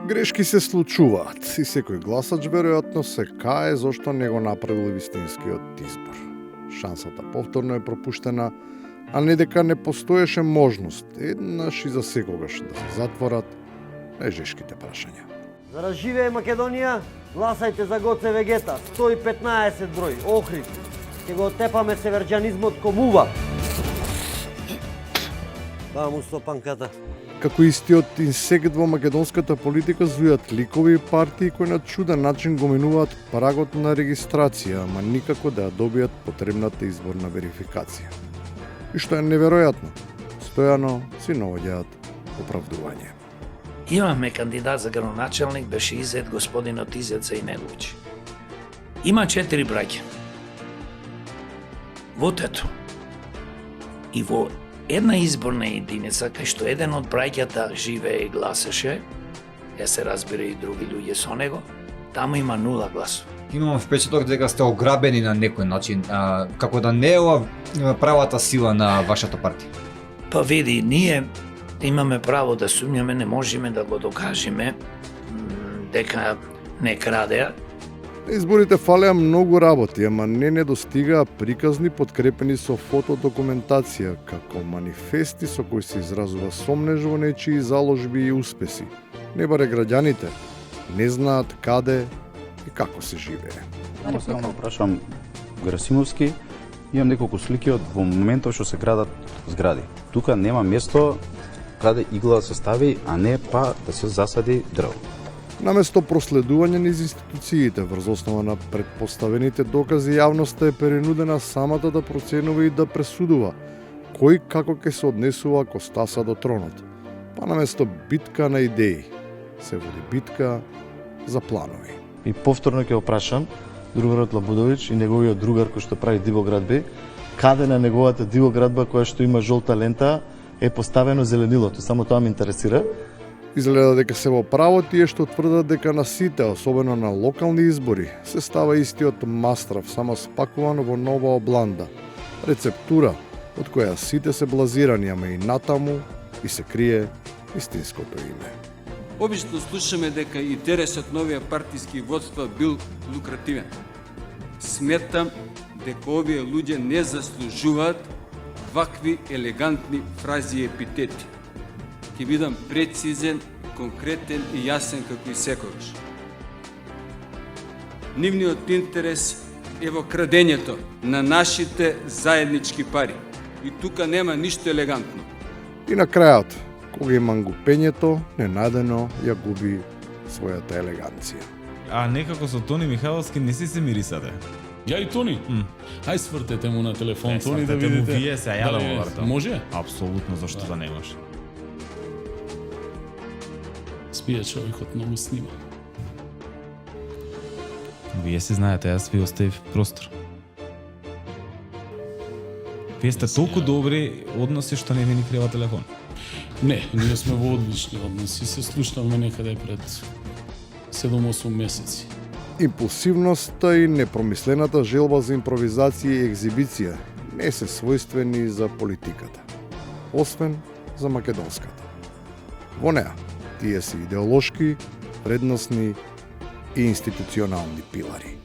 Грешки се случуваат и секој гласач веројатно се кае зашто не го направил вистинскиот избор. Шансата повторно е пропуштена, а не дека не постоеше можност еднаш и за секогаш да се затворат нежешките прашања. За да живее Македонија, гласајте за Гоце Вегета, 115 број, Охрид. Ќе го отепаме северџанизмот комува. Ба му стопанката. Како истиот инсект во македонската политика звујат ликови и партии кои на чуден начин го минуваат прагот на регистрација, ама никако да ја добијат потребната изборна верификација. И што е неверојатно, постојано си наоѓаат оправдување. Имаме кандидат за градоначалник, беше изет господинот Изет Зајнеловиќ. Има 4 браќа. Во тето. И во една изборна единица, кај што еден од браќата живее и гласеше, се разбира и други луѓе со него, таму има 0 гласови. Имам впечаток дека сте ограбени на некој начин, како да не е ова правата сила на вашата партија. Па види, ние имаме право да сумњаме, не можеме да го докажеме дека не крадеа. На изборите фалеа многу работи, ама не недостигаа приказни подкрепени со фотодокументација, како манифести со кои се изразува сомнеж во нечии заложби и успеси. Не баре граѓаните не знаат каде и како се живее. Само прашам Герасимовски, имам неколку слики од во моментот што се градат згради. Тука нема место каде игла да се стави, а не па да се засади дрво. Наместо проследување низ институциите врз основа на предпоставените докази, јавноста е перенудена самата да проценува и да пресудува кој како ќе се однесува ако стаса до тронот. Па наместо битка на идеи, се води битка за планови. И повторно ќе опрашам другарот Лабудовиќ и неговиот другар кој што прави дивоградби, каде на неговата дивоградба која што има жолта лента е поставено зеленилото. Само тоа ме интересира. Изгледа дека се во право тие што тврдат дека на сите, особено на локални избори, се става истиот мастрав, само спакуван во нова обланда. Рецептура од која сите се блазирани, ама и натаму и се крие истинското име. Обично слушаме дека интересот новија партиски водства бил лукративен. Сметам дека овие луѓе не заслужуваат вакви елегантни фрази и епитети. Ќе бидам прецизен, конкретен и јасен како и секогаш. Нивниот интерес е во крадењето на нашите заеднички пари. И тука нема ништо елегантно. И на крајот, кога и мангупењето ненадено ја губи својата елеганција. А некако со Тони Михайловски не си се мирисате. Ја и Тони. Ај свртете му на телефон, Тони, да видите. Вие се, ја да го вртам. Може? Апсолутно, зашто да не може. Спие човекот, многу снима. Вие се знаете, јас ви оставив простор. Вие сте толку добри односи што не ми ни крева телефон. Не, ние сме во одлични односи, се слушнавме некаде пред 7-8 месеци. Импулсивноста и непромислената желба за импровизација и екзибиција не се својствени за политиката, освен за македонската. Во неа, тие се идеолошки, вредносни и институционални пилари.